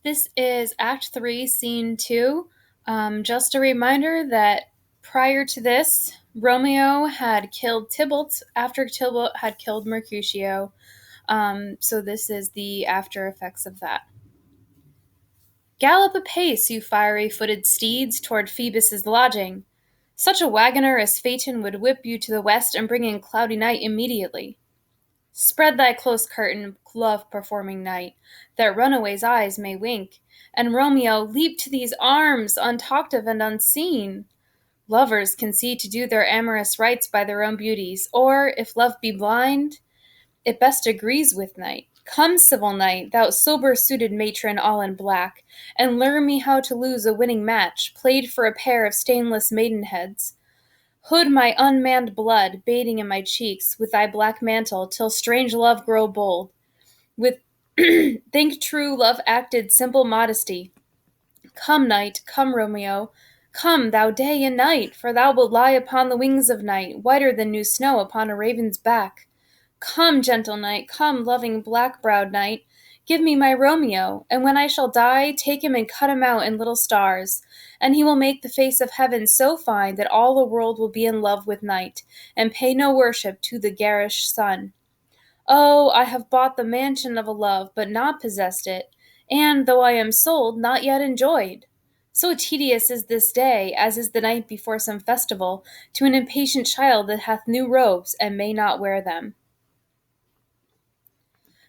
This is Act 3, Scene 2. Just a reminder that prior to this, Romeo had killed Tybalt after Tybalt had killed Mercutio. So this is the after effects of that. Gallop apace, you fiery-footed steeds, toward Phoebus's lodging. Such a wagoner as Phaeton would whip you to the west and bring in cloudy night immediately. Spread thy close curtain, love-performing night, that runaways' eyes may wink, and Romeo leap to these arms, untalked of and unseen. Lovers can see to do their amorous rites by their own beauties, or, if love be blind, it best agrees with night. Come, civil knight, thou sober-suited matron all in black, and learn me how to lose a winning match, played for a pair of stainless maidenheads. Hood my unmanned blood, bathing in my cheeks, with thy black mantle, till strange love grow bold. With think true love acted simple modesty. Come, knight, come, Romeo, come, thou day and night, for thou wilt lie upon the wings of night, whiter than new snow upon a raven's back. Come, gentle knight, come, loving black-browed knight, give me my Romeo, and when I shall die, take him and cut him out in little stars, and he will make the face of heaven so fine that all the world will be in love with night, and pay no worship to the garish sun. Oh, I have bought the mansion of a love, but not possessed it, and, though I am sold, not yet enjoyed. So tedious is this day, as is the night before some festival, to an impatient child that hath new robes, and may not wear them.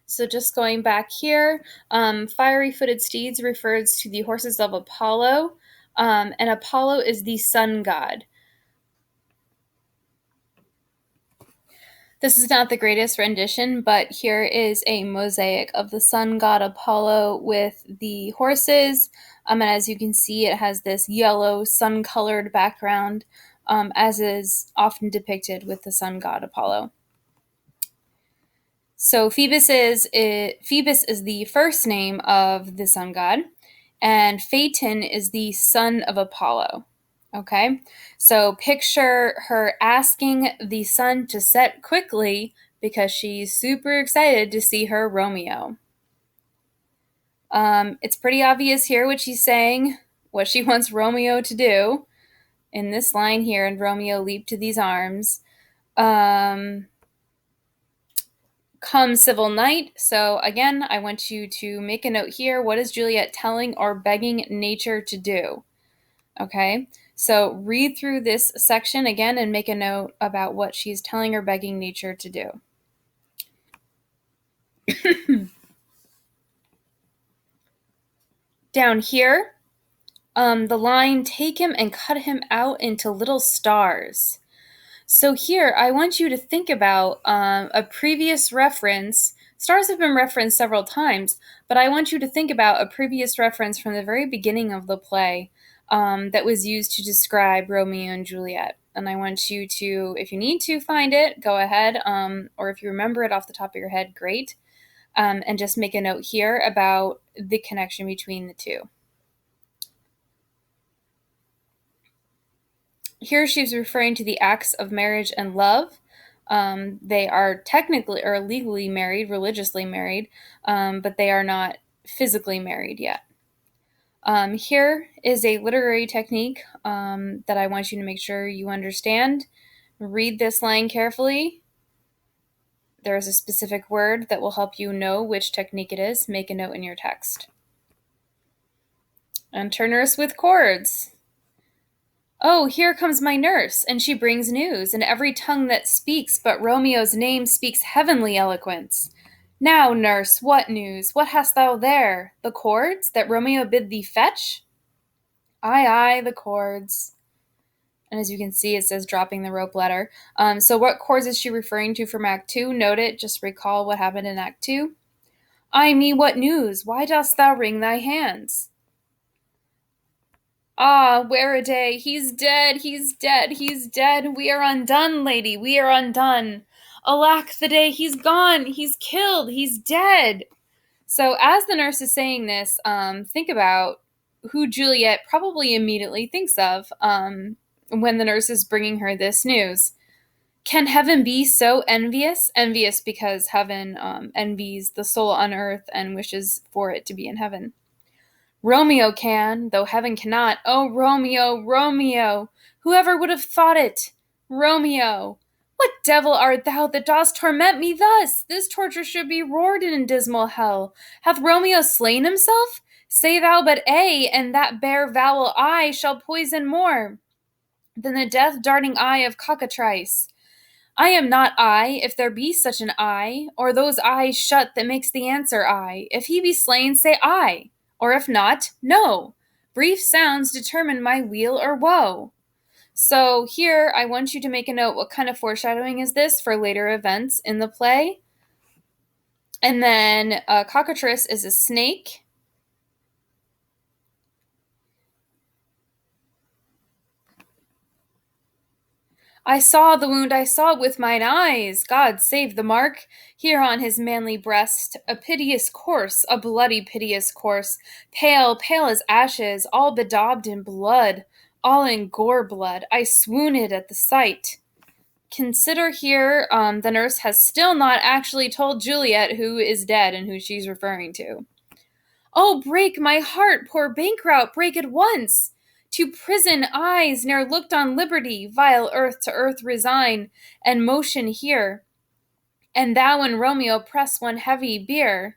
So just going back here, fiery-footed steeds refers to the horses of Apollo, and Apollo is the sun god. This is not the greatest rendition, but here is a mosaic of the sun god Apollo with the horses, and as you can see, it has this yellow sun-colored background, as is often depicted with the sun god Apollo. So Phoebus is the first name of the sun god, and Phaeton is the son of Apollo. Okay, so picture her asking the sun to set quickly because she's super excited to see her Romeo. It's pretty obvious here what she's saying, what she wants Romeo to do in this line here, and Romeo leaped to these arms. Come, civil knight. So again, I want you to make a note here. What is Juliet telling or begging nature to do? Okay, so read through this section again and make a note about what she's telling or begging nature to do. Down here, the line, take him and cut him out into little stars. So here, I want you to think about a previous reference. Stars have been referenced several times, but I want you to think about a previous reference from the very beginning of the play that was used to describe Romeo and Juliet. And I want you to, if you need to find it, go ahead, or if you remember it off the top of your head, great. And just make a note here about the connection between the two. Here she's referring to the acts of marriage and love. They are technically or legally married, religiously married, but they are not physically married yet. Here is a literary technique that I want you to make sure you understand. Read this line carefully. There is a specific word that will help you know which technique it is. Make a note in your text. And to nurse with chords. Oh, here comes my nurse, and she brings news, and every tongue that speaks but Romeo's name speaks heavenly eloquence. Now, nurse, what news? What hast thou there? The cords that Romeo bid thee fetch? Aye, aye, the cords. And as you can see, it says dropping the rope letter. So what chords is she referring to from Act 2? Note it, just recall what happened in Act 2. Ay me, what news? Why dost thou wring thy hands? Ah, where a day! He's dead, he's dead, he's dead. We are undone, lady, we are undone. Alack the day, he's gone, he's killed, he's dead. So as the nurse is saying this, think about who Juliet probably immediately thinks of when the nurse is bringing her this news. Can heaven be so envious? Envious because heaven envies the soul on earth and wishes for it to be in heaven. Romeo can, though heaven cannot. Oh, Romeo, Romeo! Whoever would have thought it? Romeo! What devil art thou that dost torment me thus? This torture should be roared in dismal hell. Hath Romeo slain himself? Say thou but A, and that bare vowel I shall poison more than the death-darting eye of cockatrice. I am not I, if there be such an I, or those eyes shut that makes the answer I. If he be slain, say I, or if not, no. Brief sounds determine my weal or woe. So here, I want you to make a note. What kind of foreshadowing is this for later events in the play? And then cockatrice is a snake. I saw the wound, I saw with mine eyes. God save the mark. Here on his manly breast, a piteous corse, a bloody piteous corse, pale, pale as ashes, all bedaubed in blood, all in gore blood. I swooned at the sight. Consider here, the nurse has still not actually told Juliet who is dead and who she's referring to. Oh, break my heart, poor bankrout, break at once! To prison eyes ne'er looked on liberty, vile earth to earth resign, and motion here. And thou and Romeo press one heavy bier.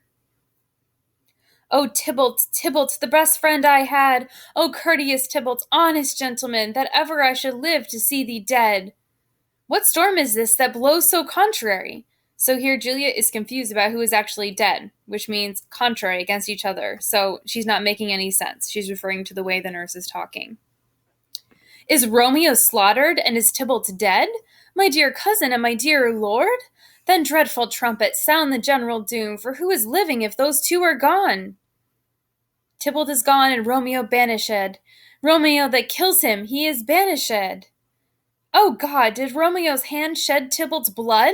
O Tybalt, Tybalt, the best friend I had, O courteous Tybalt, honest gentleman, that ever I should live to see thee dead. What storm is this that blows so contrary? So here Juliet is confused about who is actually dead, which means contrary, against each other. So she's not making any sense. She's referring to the way the nurse is talking. Is Romeo slaughtered and is Tybalt dead? My dear cousin and my dear lord? Then dreadful trumpet, sound the general doom, for who is living if those two are gone? Tybalt is gone and Romeo banished. Romeo that kills him, he is banished. Oh God, did Romeo's hand shed Tybalt's blood?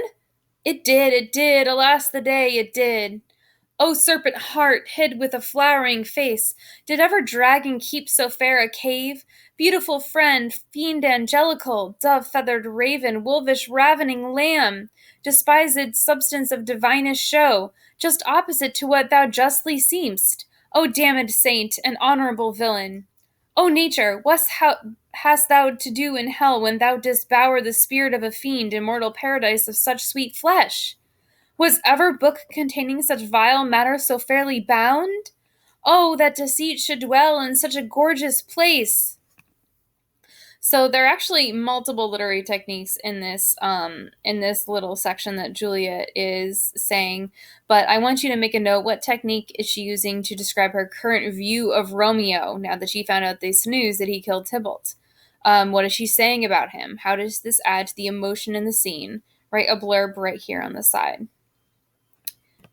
It did, alas the day, it did. O serpent heart, hid with a flowering face, did ever dragon keep so fair a cave? Beautiful friend, fiend angelical, dove-feathered raven, wolvish ravening lamb, despised substance of divinest show, just opposite to what thou justly seemst. O damned saint, and honorable villain! O nature, what hast thou to do in hell when thou didst bower the spirit of a fiend in mortal paradise of such sweet flesh? Was ever book containing such vile matter so fairly bound? Oh, that deceit should dwell in such a gorgeous place! So there are actually multiple literary techniques in this little section that Juliet is saying, but I want you to make a note. What technique is she using to describe her current view of Romeo now that she found out this news that he killed Tybalt? What is she saying about him? How does this add to the emotion in the scene? Write a blurb right here on the side.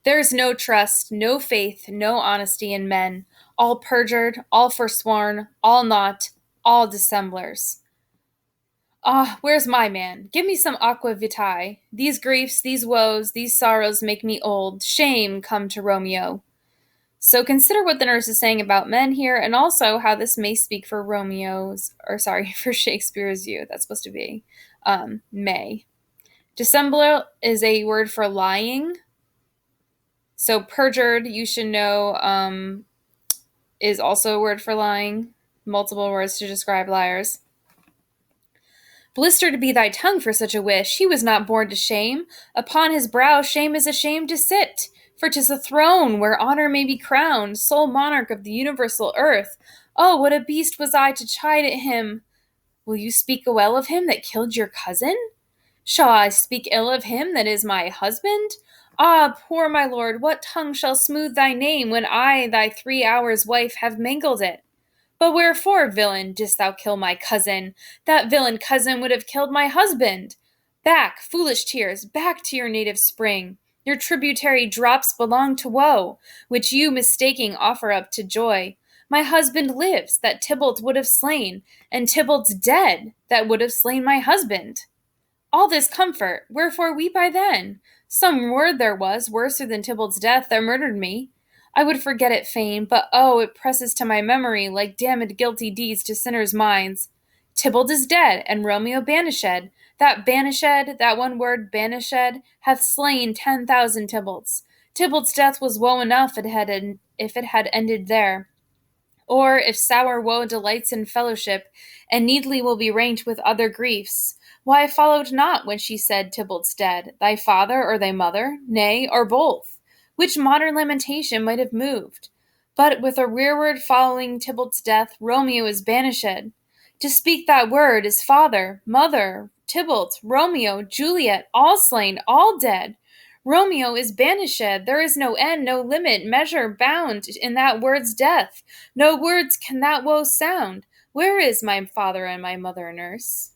There's no trust, no faith, no honesty in men, all perjured, all forsworn, all naught, all dissemblers. Ah, where's my man? Give me some aqua vitae. These griefs, these woes, these sorrows make me old. Shame come to Romeo. So consider what the nurse is saying about men here, and also how this may speak for for Shakespeare's view. That's supposed to be may. Dissembler is a word for lying. So perjured, you should know, is also a word for lying. Multiple words to describe liars. Blistered be thy tongue for such a wish. He was not born to shame. Upon his brow shame is ashamed to sit. For 'tis a throne where honor may be crowned, sole monarch of the universal earth. Oh, what a beast was I to chide at him! Will you speak well of him that killed your cousin? Shall I speak ill of him that is my husband? Ah, poor my lord, what tongue shall smooth thy name when I, thy 3 hours' wife, have mangled it? But wherefore, villain, didst thou kill my cousin? That villain cousin would have killed my husband. Back, foolish tears, back to your native spring. Your tributary drops belong to woe, which you, mistaking, offer up to joy. My husband lives, that Tybalt would have slain, and Tybalt's dead, that would have slain my husband. All this comfort, wherefore weep I then? Some word there was, worser than Tybalt's death, that murdered me. I would forget it fain, but oh, it presses to my memory like damned guilty deeds to sinners' minds. Tybalt is dead, and Romeo banished. That one word, banished, hath slain 10,000 Tybalts. Tybalt's death was woe enough if it had ended there. Or if sour woe delights in fellowship, and needly will be ranked with other griefs, why followed not when she said, Tybalt's dead, thy father or thy mother, nay, or both? Which modern lamentation might have moved. But with a rearward following Tybalt's death, Romeo is banished. To speak that word is father, mother, Tybalt, Romeo, Juliet, all slain, all dead. Romeo is banished. There is no end, no limit, measure, bound in that word's death. No words can that woe sound. Where is my father and my mother, nurse?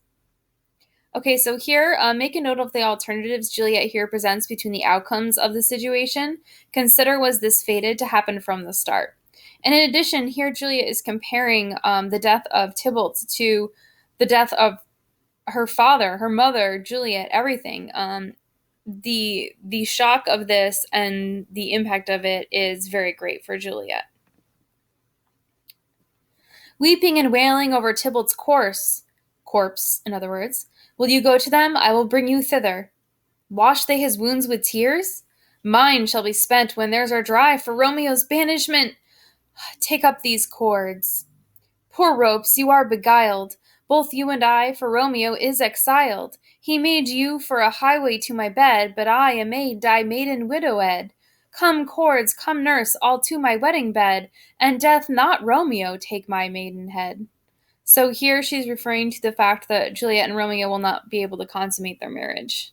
Okay, so here, make a note of the alternatives Juliet here presents between the outcomes of the situation. Consider, was this fated to happen from the start? And in addition, here Juliet is comparing the death of Tybalt to the death of her father, her mother, Juliet, everything. The shock of this and the impact of it is very great for Juliet. Weeping and wailing over Tybalt's corpse, in other words, will you go to them? I will bring you thither. Wash they his wounds with tears? Mine shall be spent when theirs are dry for Romeo's banishment. Take up these cords. Poor ropes, you are beguiled, both you and I, for Romeo is exiled. He made you for a highway to my bed, but I, a maid, die maiden widowed. Come, cords, come, nurse, all to my wedding bed, and death not Romeo take my maidenhead. So here she's referring to the fact that Juliet and Romeo will not be able to consummate their marriage.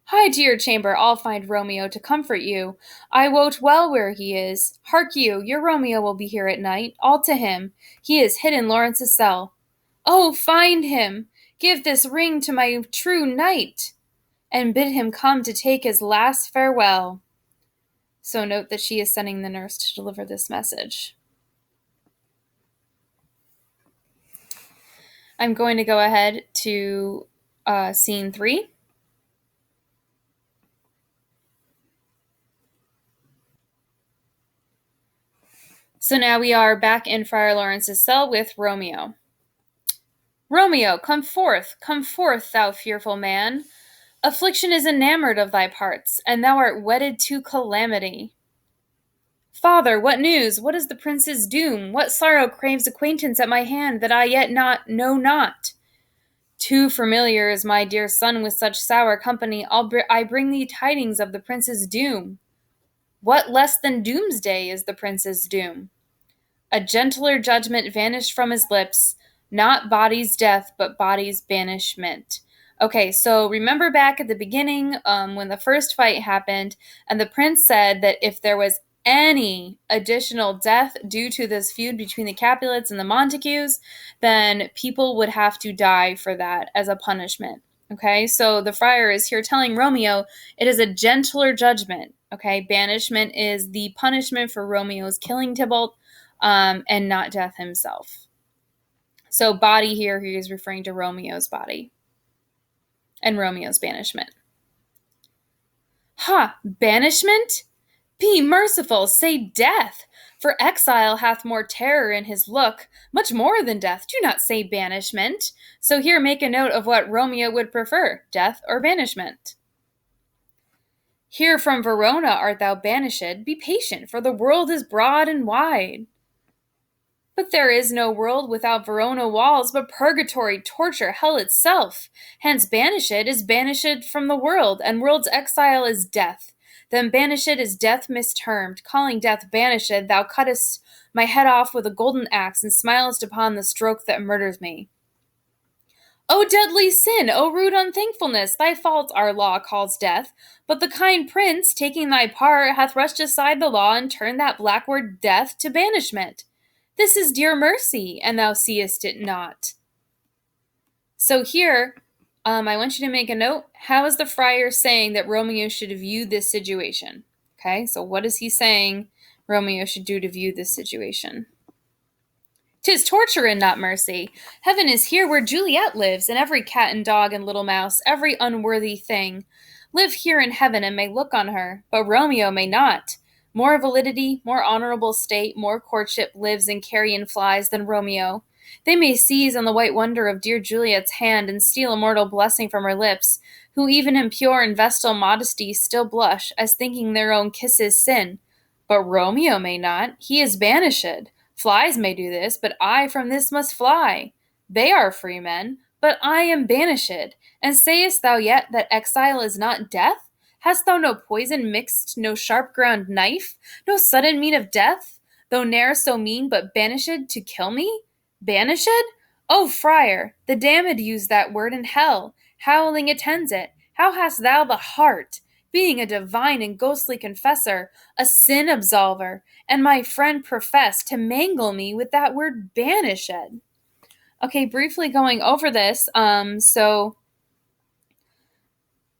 Hie to your chamber, I'll find Romeo to comfort you. I wot well where he is. Hark you, your Romeo will be here at night. All to him. He is hid in Lawrence's cell. Oh, find him! Give this ring to my true knight, and bid him come to take his last farewell. So note that she is sending the nurse to deliver this message. I'm going to go ahead to scene 3. So now we are back in Friar Lawrence's cell with Romeo. Romeo, come forth, thou fearful man. Affliction is enamored of thy parts, and thou art wedded to calamity. Father, what news? What is the prince's doom? What sorrow craves acquaintance at my hand that I yet know not? Too familiar is my dear son with such sour company. I bring thee tidings of the prince's doom. What less than doomsday is the prince's doom? A gentler judgment vanished from his lips, not body's death, but body's banishment. Okay, so remember back at the beginning when the first fight happened, and the prince said that if there was any additional death due to this feud between the Capulets and the Montagues, then people would have to die for that as a punishment. Okay, so the friar is here telling Romeo it is a gentler judgment. Okay, banishment is the punishment for Romeo's killing Tybalt, and not death himself. So body here, he is referring to Romeo's body and Romeo's banishment. Ha! Banishment? Be merciful, say death, for exile hath more terror in his look, much more than death. Do not say banishment. So here make a note of what Romeo would prefer, death or banishment. Here from Verona art thou banished. Be patient, for the world is broad and wide. But there is no world without Verona walls, but purgatory, torture, hell itself. Hence banished is banished from the world, and world's exile is death. Then banished is death mistermed. Calling death banished, thou cuttest my head off with a golden axe, and smilest upon the stroke that murders me. O deadly sin, O rude unthankfulness, thy fault our law calls death. But the kind prince, taking thy part, hath rushed aside the law, and turned that black word death to banishment. This is dear mercy, and thou seest it not. So here, I want you to make a note. How is the friar saying that Romeo should view this situation? Okay, so what is he saying Romeo should do to view this situation? 'Tis torture and not mercy. Heaven is here where Juliet lives, and every cat and dog and little mouse, every unworthy thing, live here in heaven and may look on her, but Romeo may not. More validity, more honorable state, more courtship lives in carrion flies than Romeo. They may seize on the white wonder of dear Juliet's hand and steal a mortal blessing from her lips, who even in pure and vestal modesty still blush, as thinking their own kisses sin. But Romeo may not. He is banished. Flies may do this, but I from this must fly. They are free men, but I am banished. And sayest thou yet that exile is not death? Hast thou no poison mixed, no sharp ground knife, no sudden mean of death, though ne'er so mean, but banished to kill me? Banished? O friar, the damned use that word in hell, howling attends it. How hast thou the heart, being a divine and ghostly confessor, a sin absolver, and my friend profess to mangle me with that word banished? Okay, briefly going over this, so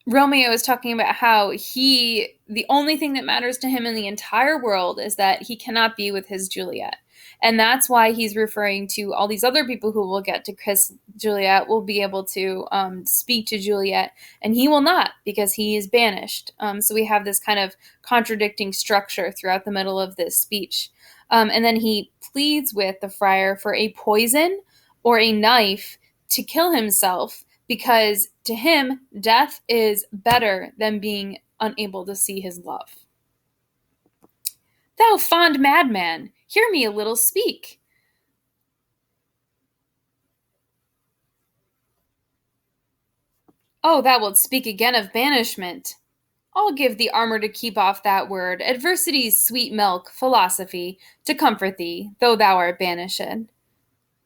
Romeo is talking about how the only thing that matters to him in the entire world is that he cannot be with his Juliet. And that's why he's referring to all these other people who will get to kiss Juliet, will be able to speak to Juliet, and he will not because he is banished. So we have this kind of contradicting structure throughout the middle of this speech. And then he pleads with the friar for a poison or a knife to kill himself, because to him, death is better than being unable to see his love. Thou fond madman, hear me a little speak. Oh, thou wilt speak again of banishment. I'll give thee armor to keep off that word, adversity's sweet milk, philosophy, to comfort thee, though thou art banished.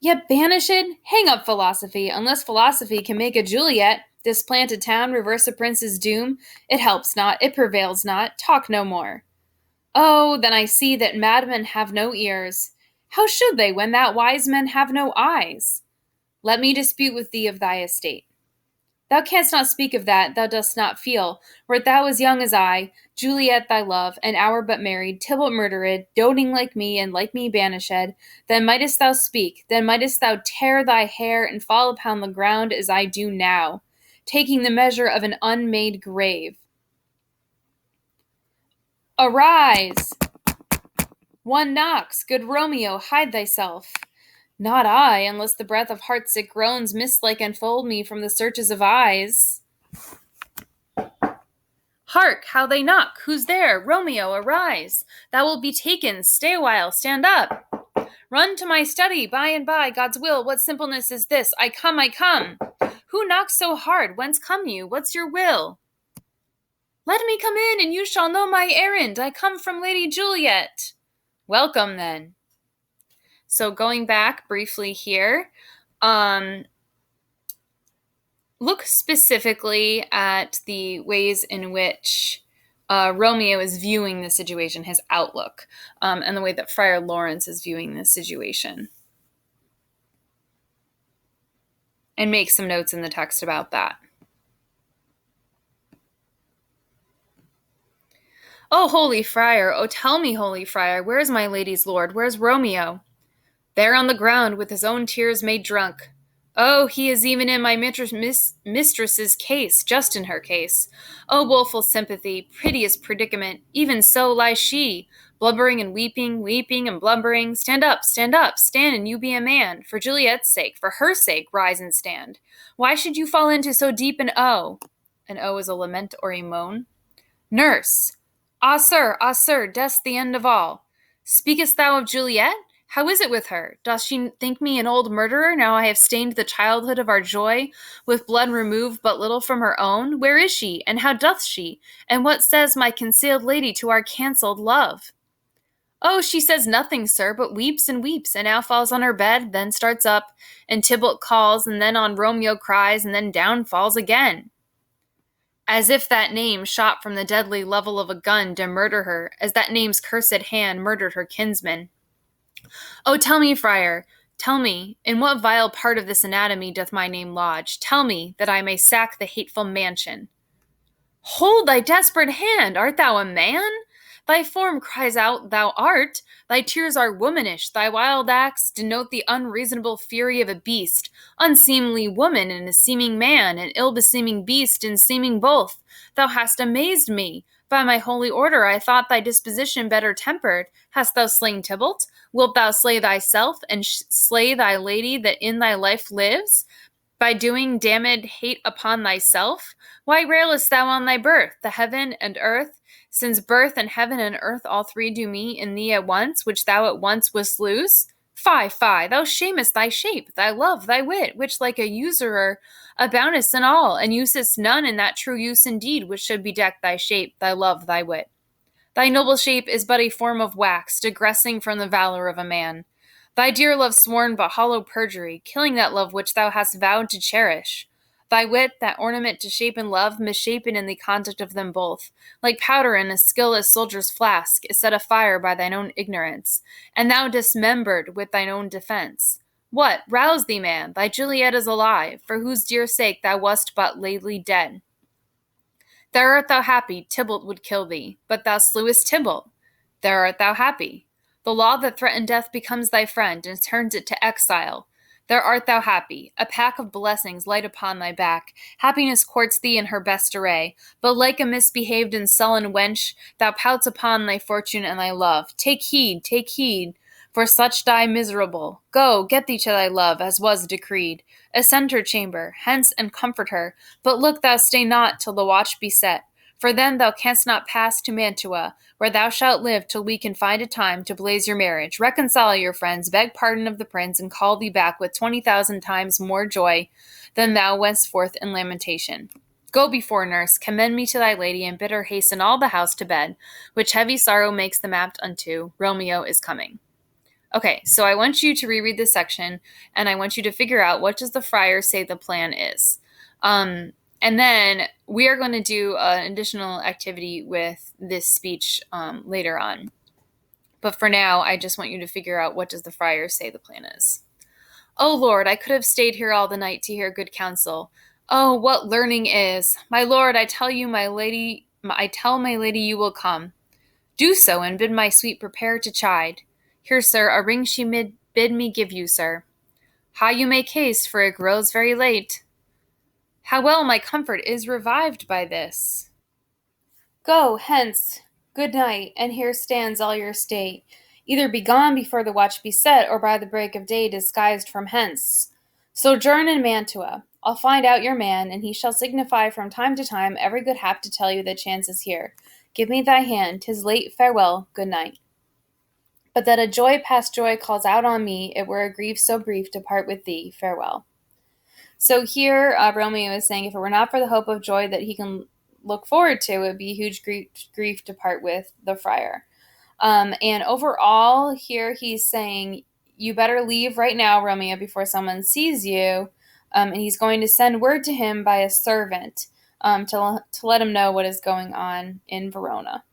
Yet banished? Hang up philosophy, unless philosophy can make a Juliet, displant a town, reverse a prince's doom. It helps not, it prevails not, talk no more. Oh, then I see that madmen have no ears. How should they, when that wise men have no eyes? Let me dispute with thee of thy estate. Thou canst not speak of that, thou dost not feel. Wert thou as young as I, Juliet thy love, an hour but married, Tybalt murdered, doting like me, and like me banished, then mightest thou speak, then mightest thou tear thy hair and fall upon the ground as I do now, taking the measure of an unmade grave. Arise! One knocks, good Romeo, hide thyself. Not I, unless the breath of heart-sick groans mist-like enfold me from the searches of eyes. Hark, how they knock! Who's there? Romeo, arise! Thou wilt be taken. Stay a while. Stand up. Run to my study. By and by, God's will. What simpleness is this? I come, I come. Who knocks so hard? Whence come you? What's your will? Let me come in, and you shall know my errand. I come from Lady Juliet. Welcome, then. So going back briefly here, look specifically at the ways in which Romeo is viewing the situation, his outlook, and the way that Friar Lawrence is viewing this situation. And make some notes in the text about that. Oh, holy friar, oh, tell me, holy friar, where is my lady's lord? Where's Romeo? There on the ground, with his own tears made drunk. Oh, he is even in my mistress's case, just in her case. Oh, woeful sympathy, piteous predicament, even so lies she, blubbering and weeping, weeping and blubbering. Stand, stand and you be a man. For Juliet's sake, for her sake, rise and stand. Why should you fall into so deep an O? An O is a lament or a moan. Nurse. Ah, sir, death's the end of all. Speakest thou of Juliet? How is it with her? Doth she think me an old murderer, now I have stained the childhood of our joy, with blood removed but little from her own? Where is she, and how doth she? And what says my concealed lady to our cancelled love? Oh, she says nothing, sir, but weeps, and now falls on her bed, then starts up, and Tybalt calls, and then on Romeo cries, and then down falls again. As if that name shot from the deadly level of a gun to murder her, as that name's cursed hand murdered her kinsman. Oh, tell me, friar, tell me, in what vile part of this anatomy doth my name lodge? Tell me, that I may sack the hateful mansion. Hold thy desperate hand! Art thou a man? Thy form cries out thou art. Thy tears are womanish. Thy wild acts denote the unreasonable fury of a beast. Unseemly woman in a seeming man, an ill-beseeming beast in seeming both. Thou hast amazed me. By my holy order, I thought thy disposition better tempered. Hast thou slain Tybalt? Wilt thou slay thyself, and slay thy lady that in thy life lives? By doing damned hate upon thyself? Why railest thou on thy birth, the heaven and earth, since birth and heaven and earth all three do meet in thee at once, which thou at once wouldst lose? Fie, fie, thou shamest thy shape, thy love, thy wit, which like a usurer aboundest in all, and usest none in that true use indeed, which should bedeck thy shape, thy love, thy wit. Thy noble shape is but a form of wax, digressing from the valor of a man. Thy dear love sworn but hollow perjury, killing that love which thou hast vowed to cherish. Thy wit, that ornament to shape and love, misshapen in the conduct of them both, like powder in a skilless soldier's flask, is set afire by thine own ignorance, and thou dismembered with thine own defense. What? Rouse thee, man! Thy Juliet is alive, for whose dear sake thou wast but lately dead. There art thou happy, Tybalt would kill thee, but thou slewest Tybalt. There art thou happy. The law that threatened death becomes thy friend, and turns it to exile. There art thou happy. A pack of blessings light upon thy back. Happiness courts thee in her best array, but like a misbehaved and sullen wench, thou pouts upon thy fortune and thy love. Take heed, for such die miserable. Go, get thee to thy love, as was decreed. Ascend her chamber, hence and comfort her, but look thou stay not till the watch be set, for then thou canst not pass to Mantua, where thou shalt live till we can find a time to blaze your marriage, reconcile your friends, beg pardon of the prince, and call thee back with 20,000 times more joy than thou wentst forth in lamentation. Go before, nurse, commend me to thy lady, and bid her hasten all the house to bed, which heavy sorrow makes them apt unto. Romeo is coming. Okay, so I want you to reread this section, and I want you to figure out what does the friar say the plan is. And then we are going to do an additional activity with this speech later on. But for now, I just want you to figure out what does the friar say the plan is. Oh, Lord, I could have stayed here all the night to hear good counsel. Oh, what learning is! My lord, I tell my lady you will come. Do so, and bid my sweet prepare to chide. Here, sir, a ring she bid me give you, sir. How you make haste, for it grows very late. How well my comfort is revived by this. Go hence, good night, and here stands all your state. Either be gone before the watch be set, or by the break of day disguised from hence. Sojourn in Mantua. I'll find out your man, and he shall signify from time to time every good hap to tell you the chance is here. Give me thy hand, 'tis late, farewell, good night. But that a joy past joy calls out on me, it were a grief so brief to part with thee, farewell. So here, Romeo is saying if it were not for the hope of joy that he can look forward to, it would be a huge grief to part with the friar. And overall, here he's saying, you better leave right now, Romeo, before someone sees you. And he's going to send word to him by a servant to let him know what is going on in Verona.